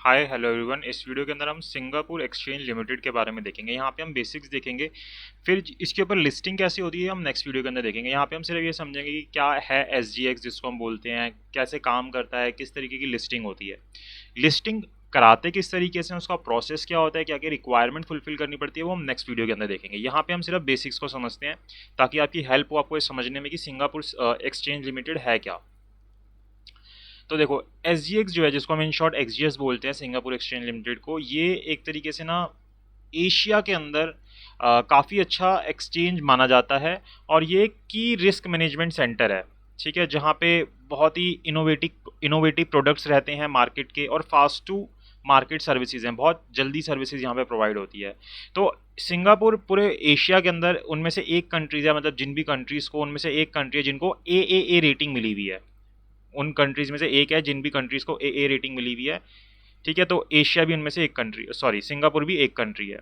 Hi hello everyone. इस video के अंदर हम सिंगापुर एक्सचेंज लिमिटेड के बारे में देखेंगे। यहाँ पे हम बेसिक्स देखेंगे, फिर इसके ऊपर लिस्टिंग कैसी होती है हम नेक्स्ट वीडियो के अंदर देखेंगे। यहाँ पे हम सिर्फ ये समझेंगे कि क्या है एसजीएक्स जिसको हम बोलते हैं, कैसे काम करता है, किस तरीके की लिस्टिंग होती है, लिस्टिंग कराते किस तरीके से, उसका प्रोसेस क्या होता है, क्या क्या रिक्वायरमेंट फुलफिल करनी पड़ती है, वो हम नेक्स्ट वीडियो के अंदर देखेंगे। यहाँ पे हम सिर्फ बेसिक्स को समझते हैं ताकि आपकी हेल्प हो आपको ये समझने में कि सिंगापुर एक्सचेंज लिमिटेड है क्या। तो देखो एसजीएक्स जो है, जिसको हम इन शॉर्ट एक्सजीएस बोलते हैं, सिंगापुर एक्सचेंज लिमिटेड को, ये एक तरीके से ना एशिया के अंदर काफ़ी अच्छा एक्सचेंज माना जाता है और ये की रिस्क मैनेजमेंट सेंटर है। ठीक है, जहाँ पे बहुत ही इनोवेटिव प्रोडक्ट्स रहते हैं मार्केट के और फास्ट टू मार्केट सर्विसेज हैं, बहुत जल्दी सर्विसेज यहाँ पे प्रोवाइड होती है। तो सिंगापुर पूरे एशिया के अंदर उनमें से एक कंट्रीज है, मतलब जिन भी कंट्रीज़ को, उनमें से एक कंट्री है जिनको ए रेटिंग मिली हुई है। उन कंट्रीज़ में से एक है जिन भी कंट्रीज़ को ए रेटिंग मिली हुई है। ठीक है, तो एशिया भी उनमें से एक कंट्री, सॉरी सिंगापुर भी एक कंट्री है।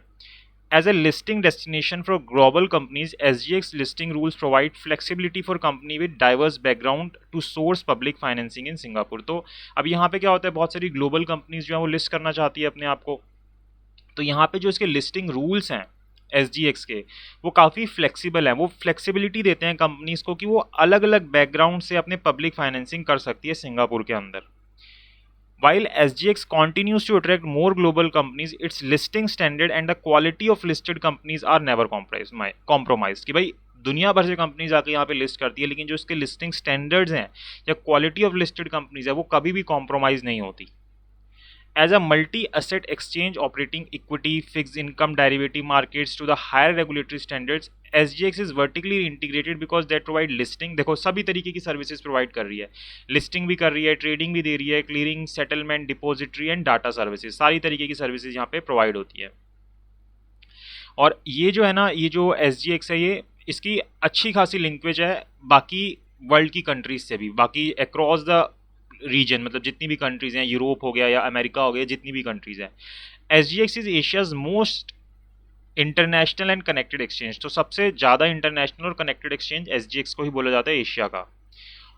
As a listing destination for global companies, SGX listing rules provide flexibility for company with diverse background to source public financing in Singapore. तो अब यहाँ पे क्या होता है, बहुत सारी ग्लोबल कंपनीज जो है वो लिस्ट करना चाहती है अपने आप को, तो यहाँ पे जो इसके लिस्टिंग रूल्स हैं एसजीएक्स के, वो काफ़ी फ्लेक्सिबल हैं। वो फ्लेक्सिबिलिटी देते हैं कंपनीज को कि वो अलग अलग बैकग्राउंड से अपने पब्लिक फाइनेंसिंग कर सकती है सिंगापुर के अंदर। While SGX continues to attract more global companies, its listing standard and the quality of listed companies are never compromised। कि भाई दुनिया भर से कंपनीज आके यहाँ पे लिस्ट करती है, लेकिन जो इसके लिस्टिंग स्टैंडर्ड्स हैं या क्वालिटी ऑफ लिस्टेड कंपनीज है वो कभी भी कॉम्प्रोमाइज़ नहीं होती। As a multi-asset exchange operating equity, fixed income derivative markets to the higher regulatory standards, SGX is vertically integrated because that provide listing। देखो सभी तरीके की सर्विसेज प्रोवाइड कर रही है, लिस्टिंग भी कर रही है, ट्रेडिंग भी दे रही है, clearing, settlement, depository and data services, सारी तरीके की सर्विसेज यहाँ पे प्रोवाइड होती है। और ये जो है ना, ये जो SGX है, ये इसकी अच्छी खासी लिंक्वेज है बाकी वर्ल्ड की कंट्रीज से भी, बाकी अक्रॉस द रीजन, मतलब जितनी भी कंट्रीज हैं, यूरोप हो गया या अमेरिका हो गया, जितनी भी कंट्रीज हैं। SGX is Asia's most international and connected exchange. तो सबसे ज़्यादा इंटरनेशनल और कनेक्टेड एक्सचेंज एसजीएक्स को ही बोला जाता है एशिया का।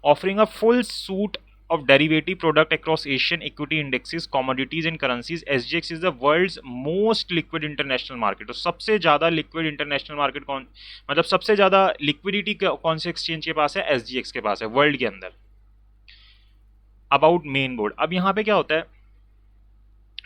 Offering a full suit of derivative product across Asian equity indexes, commodities and currencies, SGX is the world's most liquid international market। तो सबसे ज़्यादा लिक्विड इंटरनेशनल मार्केट कौन, मतलब सबसे ज़्यादा लिक्विडिटी कौन से एक्सचेंज के पास है, SGX के पास है वर्ल्ड के अंदर। अबाउट मेन बोर्ड, अब यहाँ पे क्या होता है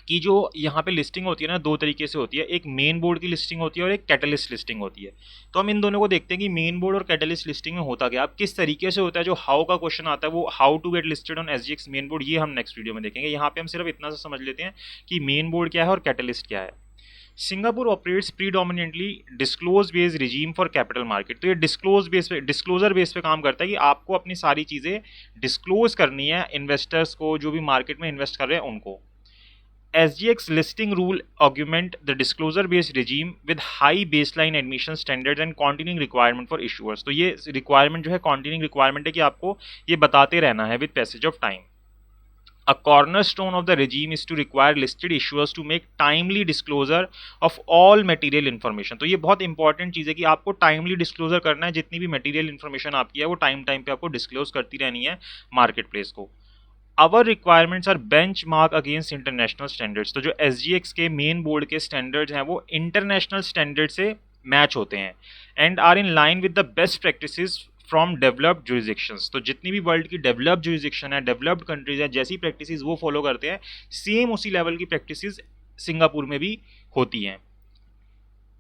कि जो यहाँ पे लिस्टिंग होती है ना, दो तरीके से होती है, एक मेन बोर्ड की लिस्टिंग होती है और एक कैटलिस्ट लिस्टिंग होती है। तो हम इन दोनों को देखते हैं कि मेन बोर्ड और कैटलिस्ट लिस्टिंग में होता क्या, अब किस तरीके से होता है। जो हाउ का क्वेश्चन आता है, वो how to get listed on SGX main board, ये हम नेक्स्ट वीडियो में देखेंगे। यहाँ पे हम सिर्फ इतना सा समझ लेते हैं कि मेन बोर्ड क्या है और कैटलिस्ट क्या है। Singapore operates predominantly disclose based regime for capital market. तो ये डिस्क्लोजर बेस पे काम करता है कि आपको अपनी सारी चीज़ें डिस्क्लोज करनी है इन्वेस्टर्स को, जो भी मार्केट में इन्वेस्ट कर रहे हैं उनको। SGX listing rule augment the disclosure based regime with high baseline admission standards and continuing requirement for issuers। तो ये requirement जो है continuing requirement है कि आपको ये बताते रहना है with passage of time। A cornerstone of the regime is to require listed issuers to make timely disclosure of all material information। तो ये बहुत इंपॉर्टेंट चीज़ है कि आपको टाइमली डिस्क्लोजर करना है, जितनी भी मटेरियल इन्फॉर्मेशन आपकी है वो टाइम पे आपको डिस्क्लोज करती रहनी है मार्केट प्लेस को। Our requirements are benchmark against international standards. तो जो एसजीएक्स के मेन बोर्ड के स्टैंडर्ड्स हैं वो इंटरनेशनल स्टैंडर्ड से मैच होते हैं and are in line with the best practices from developed jurisdictions. तो जितनी भी वर्ल्ड की डेवलप्ड जुरिसडिक्शन है, डेवलप्ड कंट्रीज है, जैसी प्रैक्टिसेस वो फॉलो करते हैं, सेम उसी लेवल की प्रैक्टिसेस सिंगापुर में भी होती हैं।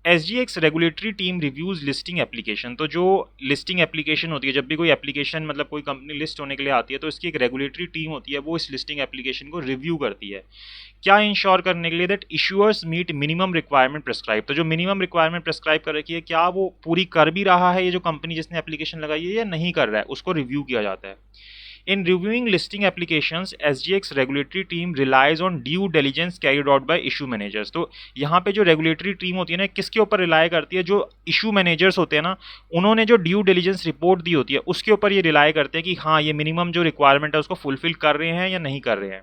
SGX regulatory team reviews listing application. तो जो लिस्टिंग एप्लीकेशन होती है, जब भी कोई एप्लीकेशन, मतलब कोई कंपनी लिस्ट होने के लिए आती है, तो इसकी एक रेगुलेटरी टीम होती है, वो इस लिस्टिंग एप्लीकेशन को रिव्यू करती है। क्या इंश्योर करने के लिए that issuers meet minimum requirement prescribe. तो जो मिनिमम रिक्वायरमेंट प्रेस्क्राइब कर रखी है, क्या वो पूरी कर भी रहा है ये जो कंपनी जिसने एप्लीकेशन लगाई है, या नहीं कर रहा है, उसको रिव्यू किया जाता है। In reviewing listing applications, SGX regulatory team relies on due diligence carried out by issue managers। तो यहाँ पे जो रेगुलेटरी टीम होती है ना, किसके ऊपर रिलाई करती है, जो इशू मैनेजर्स होते हैं ना, उन्होंने जो ड्यू डिलीजेंस रिपोर्ट दी होती है उसके ऊपर ये रिलाई करते हैं कि हाँ ये मिनिमम जो रिक्वायरमेंट है उसको फुलफिल कर रहे हैं या नहीं कर रहे हैं।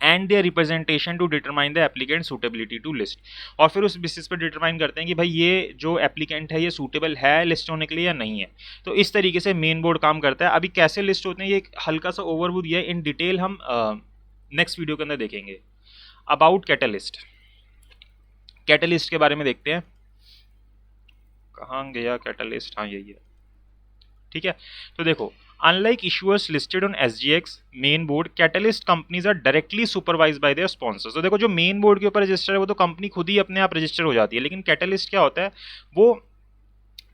And their representation to determine the applicant suitability to list. और फिर उस बेसिस पर डिटरमाइन करते हैं कि भाई ये जो एप्लीकेंट है ये सूटेबल है लिस्ट होने के लिए या नहीं है। तो इस तरीके से मेन बोर्ड काम करता है। अभी कैसे लिस्ट होते हैं ये एक हल्का सा ओवरव्यू दिया है, इन डिटेल हम नेक्स्ट वीडियो के अंदर देखेंगे। अबाउट कैटलिस्ट, कैटलिस्ट के बारे में देखते हैं। कहाँ गया कैटलिस्ट, हाँ यही है, ठीक है। तो देखो, unlike issuers listed on SGX main board, catalyst companies are directly supervise by their sponsors. तो देखो, जो मेन बोर्ड के ऊपर रजिस्टर है वो तो कंपनी खुद ही अपने आप रजिस्टर हो जाती है, लेकिन कैटलिस्ट क्या होता है, वो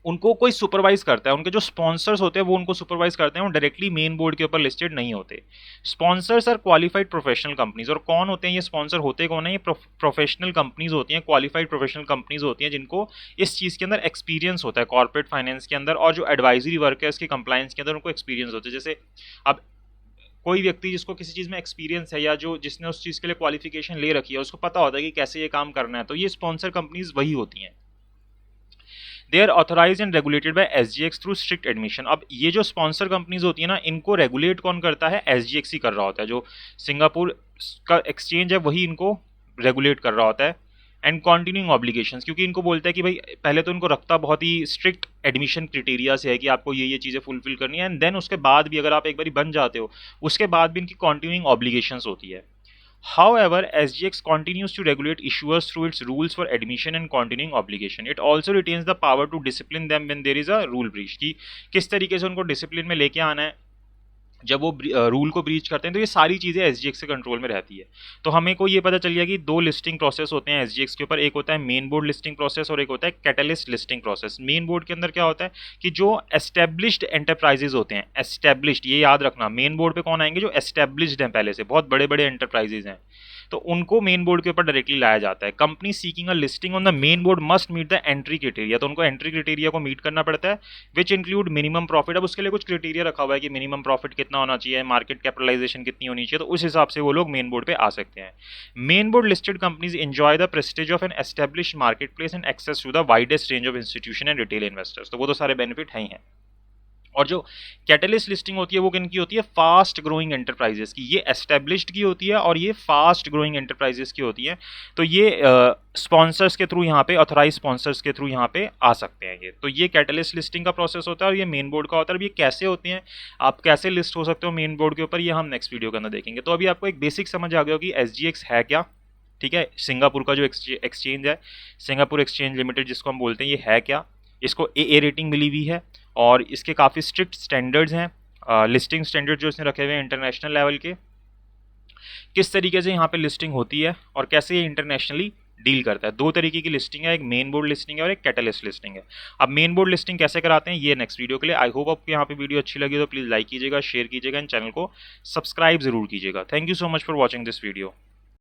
उनको कोई सुपरवाइज करता है, उनके जो स्पॉन्सर्स होते हैं वो उनको सुपरवाइज करते हैं, वो डायरेक्टली मेन बोर्ड के ऊपर लिस्टेड नहीं होते। Sponsors are qualified professional companies, और कौन होते हैं ये स्पॉन्सर, होते कौन है, ये प्रोफेशनल कंपनीज होती हैं, क्वालिफाइड प्रोफेशनल कंपनीज होती हैं जिनको इस चीज़ के अंदर एक्सपीरियंस होता है, कॉर्पोरेट फाइनेंस के अंदर, और जो एडवाइजरी वर्क है इसके कंप्लायंस के अंदर उनको एक्सपीरियंस होता है। जैसे अब कोई व्यक्ति जिसको किसी चीज़ में एक्सपीरियंस है या जो जिसने उस चीज़ के लिए क्वालिफिकेशन ले रखी है, उसको पता होता है कि कैसे ये काम करना है, तो ये स्पॉन्सर कंपनीज वही होती हैं। They are authorise and regulated by SGX through strict admission. अब ये जो स्पॉन्सर कंपनीज होती है ना, इनको रेगुलेट कौन करता है, एसजीएक्स ही कर रहा होता है, जो सिंगापुर का एक्सचेंज है वही इनको रेगुलेट कर रहा होता है। एंड कॉन्टिन्यूइंग ऑब्लिगेशंस, क्योंकि इनको बोलता है कि भाई पहले तो इनको रखता बहुत ही स्ट्रिक्ट एडमिशन क्राइटेरिया से है कि आपको ये चीज़ें फुलफिल करनी है, एंड देन उसके बाद भी अगर आप एक बार बन जाते हो उसके बाद भी इनकी कॉन्टिन्यूइंग ऑब्लिगेशंस होती है। However, SGX continues to regulate issuers through its rules for admission and continuing obligation. It also retains the power to discipline them when there is a rule breach. कि किस तरीके से उनको डिसिप्लिन में लेके आना है जब वो रूल को ब्रीच करते हैं, तो ये सारी चीज़ें एसजीएक्स के कंट्रोल में रहती है। तो हमें को ये पता चल गया कि दो लिस्टिंग प्रोसेस होते हैं एसजीएक्स के ऊपर, एक होता है मेन बोर्ड लिस्टिंग प्रोसेस और एक होता है catalyst listing process. Main board के अंदर क्या होता है कि जो एस्टेब्लिश्ड एंटरप्राइजेज होते हैं, एस्टेब्लिश्ड, ये याद रखना, मेन बोर्ड पे कौन आएंगे, जो एस्टेब्लिश्ड हैं पहले से, बहुत बड़े बड़े एंटरप्राइजेज हैं, तो उनको मेन बोर्ड के ऊपर डायरेक्टली लाया जाता है। Company seeking a listing on the main board must meet the entry criteria, तो उनको एंट्री क्राइटेरिया को मीट करना पड़ता है, विच इंक्लूड मिनिमम प्रॉफिट। अब उसके लिए कुछ क्राइटेरिया रखा हुआ है कि मिनिमम प्रॉफिट कितना होना चाहिए, मार्केट कैपिटलाइजेशन कितनी होनी चाहिए, तो उस हिसाब से वो लोग मेन बोर्ड पे आ सकते हैं। Main board listed companies enjoy the prestige of an established market place and access to the widest range of institution and retail investors, तो वो तो सारे बेनिफिट हैं ही हैं। और जो कैटलिस्ट लिस्टिंग होती है वो किन की होती है, फास्ट ग्रोइंग एंटरप्राइजेस की, ये एस्टेब्लिश्ड की होती है और ये फास्ट ग्रोइंग एंटरप्राइजेस की होती है। तो ये स्पॉन्सर्स के थ्रू यहाँ पे, ऑथराइज स्पॉन्सर्स के थ्रू यहाँ पे आ सकते हैं ये। तो ये कैटलिस्ट लिस्टिंग का प्रोसेस होता है और ये मेन बोर्ड का होता है। अब ये कैसे होते हैं, आप कैसे लिस्ट हो सकते हो मेन बोर्ड के ऊपर, ये हम नेक्स्ट वीडियो के अंदर देखेंगे। तो अभी आपको एक बेसिक समझ आ गया हो कि एसजीएक्स है क्या, ठीक है, सिंगापुर का जो एक्सचेंज है, सिंगापुर एक्सचेंज लिमिटेड जिसको हम बोलते हैं, ये है क्या, इसको ए रेटिंग मिली हुई है और इसके काफ़ी स्ट्रिक्ट स्टैंडर्ड्स हैं, लिस्टिंग स्टैंडर्ड जो इसने रखे हुए हैं इंटरनेशनल लेवल के, किस तरीके से यहाँ पे लिस्टिंग होती है और कैसे ये इंटरनेशनली डील करता है। दो तरीके की लिस्टिंग है, एक मेन बोर्ड लिस्टिंग है और एक कैटलिस्ट लिस्टिंग है। अब मेन बोर्ड लिस्टिंग कैसे कराते हैं ये नेक्स्ट वीडियो के लिए। आई होप आपको यहाँ पे वीडियो अच्छी लगी तो प्लीज़ लाइक कीजिएगा, शेयर कीजिएगा एंड चैनल को सब्सक्राइब जरूर कीजिएगा। Thank you so much for watching this video.